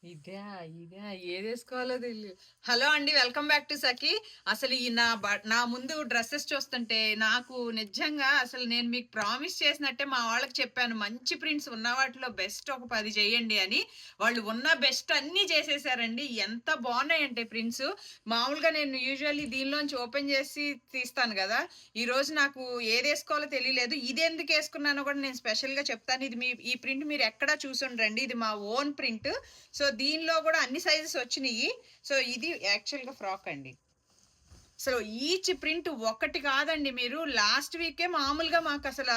ఇదే, ఇదే ఏదేసుకోవాలో తెలీదు. హలో అండి. వెల్కమ్ బ్యాక్ టు సఖి. అసలు ఈ నా ముందు డ్రెసెస్ చూస్తుంటే నాకు నిజంగా అసలు నేను మీకు ప్రామిస్ చేసినట్టే మా వాళ్ళకి చెప్పాను. మంచి ప్రింట్స్ ఉన్న వాటిలో బెస్ట్ ఒక 10 చేయండి అని. వాళ్ళు ఉన్న బెస్ట్ అన్నీ చేసేసారండి. ఎంత బాగున్నాయంటే ప్రింట్స్. మామూలుగా నేను యూజువల్లీ దీనిలోంచి ఓపెన్ చేసి తీస్తాను కదా. ఈ రోజు నాకు ఏదేసుకోవాలో తెలియలేదు. ఇది ఎందుకు వేసుకున్నానో కూడా నేను స్పెషల్గా చెప్తాను. ఈ ప్రింట్ మీరు ఎక్కడా చూసుండ్రండి. ఇది మా ఓన్ ప్రింట్. సో దీనిలో కూడా అన్ని సైజెస్ వచ్చినాయి. సో ఇది యాక్చువల్గా ఫ్రాక్ అండి. సో ఈచ్ ప్రింట్ ఒకటి కాదండి. మీరు లాస్ట్ వీకే మామూలుగా మాకు అసలు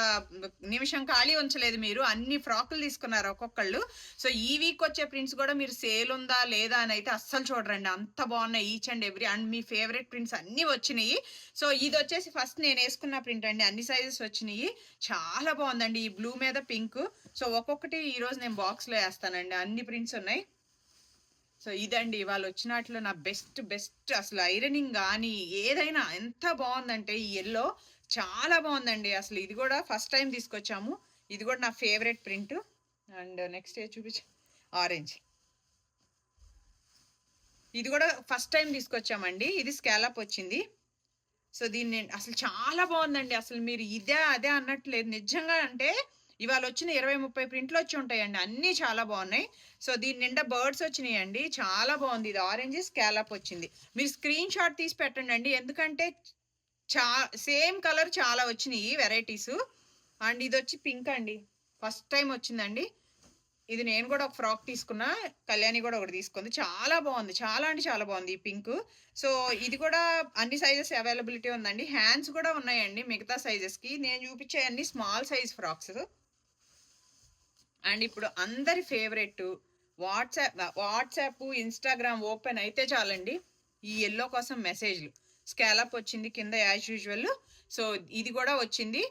నిమిషం ఖాళీ ఉంచలేదు. మీరు అన్ని ఫ్రాకులు తీసుకున్నారు ఒక్కొక్కళ్ళు. సో ఈ వీక్ వచ్చే ప్రింట్స్ కూడా మీరు సేల్ ఉందా లేదా అని అయితే అస్సలు చూడరండి. అంత బాగున్నాయి each and every. And me favourite prints అన్ని వచ్చినాయి. సో ఇది వచ్చేసి ఫస్ట్ నేను వేసుకున్న ప్రింట్ అండి. అన్ని సైజెస్ వచ్చినాయి. చాలా బాగుందండి. ఈ బ్లూ మీద పింక్. సో ఒక్కొక్కటి ఈ రోజు నేను బాక్స్ లో వేస్తానండి. అన్ని ప్రింట్స్ ఉన్నాయి. సో ఇదండి ఇవాళ వచ్చినట్లు నా బెస్ట్ అసలు ఐరనింగ్ కానీ ఏదైనా ఎంత బాగుందంటే ఈ ఎల్లో చాలా బాగుందండి. అసలు ఇది కూడా ఫస్ట్ టైం తీసుకొచ్చాము. ఇది కూడా నా ఫేవరెట్ ప్రింట్. అండ్ నెక్స్ట్ చూపించు, ఆరెంజ్. ఇది కూడా ఫస్ట్ టైం తీసుకొచ్చామండి. ఇది స్కాలప్ వచ్చింది. సో దీన్ని అసలు చాలా బాగుందండి. అసలు మీరు ఇదే అదే అన్నట్లేదు నిజంగా. అంటే ఇవాళ వచ్చిన 20-30 ప్రింట్లు వచ్చి ఉంటాయండి. అన్నీ చాలా బాగున్నాయి. సో దీని నిండా బర్డ్స్ వచ్చినాయండి. చాలా బాగుంది. ఇది ఆరెంజ్ స్కాలప్ వచ్చింది. మీరు స్క్రీన్ షాట్ తీసి పెట్టండి అండి. ఎందుకంటే సేమ్ కలర్ చాలా వచ్చినాయి వెరైటీస్. అండ్ ఇది వచ్చి పింక్ అండి. ఫస్ట్ టైం వచ్చిందండి. ఇది నేను కూడా ఒక ఫ్రాక్ తీసుకున్నా. కళ్యాణి కూడా ఒకటి తీసుకుంది. చాలా బాగుంది. చాలా అంటే చాలా బాగుంది ఈ పింక్. సో ఇది కూడా అన్ని సైజెస్ అవైలబిలిటీ ఉందండి. హ్యాండ్స్ కూడా ఉన్నాయండి మిగతా సైజెస్ కి. నేను చూపించే అన్ని స్మాల్ సైజ్ ఫ్రాక్స్. అండ్ ఇప్పుడు అందరి ఫేవరెట్ వాట్సాప్ ఇన్స్టాగ్రామ్ ఓపెన్ అయితే చాలండి ఈ ఎల్లో కోసం మెసేజ్లు. స్కాలప్ వచ్చింది కింద యాజ్ యూజువల్. సో ఇది కూడా వచ్చింది.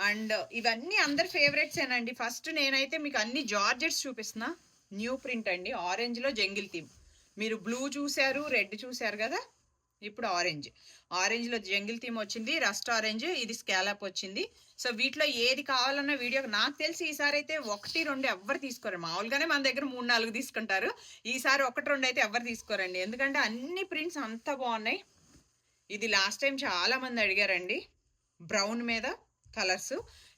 అండ్ ఇవన్నీ అందరి ఫేవరెట్స్ ఏనండి. ఫస్ట్ నేనైతే మీకు అన్ని జార్జెట్స్ చూపిస్తున్నా. న్యూ ప్రింట్ అండి. ఆరెంజ్ లో జంగిల్ థీమ్. మీరు బ్లూ చూసారు, రెడ్ చూసారు కదా. ఇప్పుడు ఆరెంజ్ లో జంగిల్ థీమ్ వచ్చింది. Rust orange. ఇది స్కాలప్ వచ్చింది. సో వీటిలో ఏది కావాలన్న వీడియో నాకు తెలిసి ఈసారి అయితే 1-2 ఎవ్వరు తీసుకోరు. మామూలుగానే మన దగ్గర 3-4 తీసుకుంటారు. ఈసారి 1-2 అయితే ఎవ్వరు తీసుకోరండి. ఎందుకంటే అన్ని ప్రింట్స్ అంత బాగున్నాయి. ఇది లాస్ట్ టైం చాలా మంది అడిగారండి. బ్రౌన్ మీద కలర్స్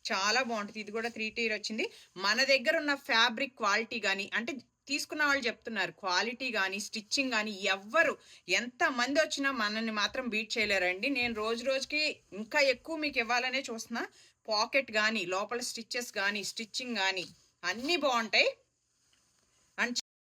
చాలా బాగుంటుంది. ఇది కూడా 3 tier వచ్చింది. మన దగ్గర ఉన్న ఫ్యాబ్రిక్ క్వాలిటీ కానీ, అంటే తీసుకున్న వాళ్ళు చెప్తున్నారు క్వాలిటీ కానీ స్టిచ్చింగ్ కానీ ఎవ్వరు ఎంత మంది వచ్చినా మనల్ని మాత్రం బీట్ చేయలేరండి. నేను రోజు రోజుకి ఇంకా ఎక్కువ మీకు ఇవ్వాలనే చూస్తున్నా. పాకెట్ కానీ లోపల స్టిచ్చెస్ కానీ స్టిచ్చింగ్ కానీ అన్నీ బాగుంటాయి.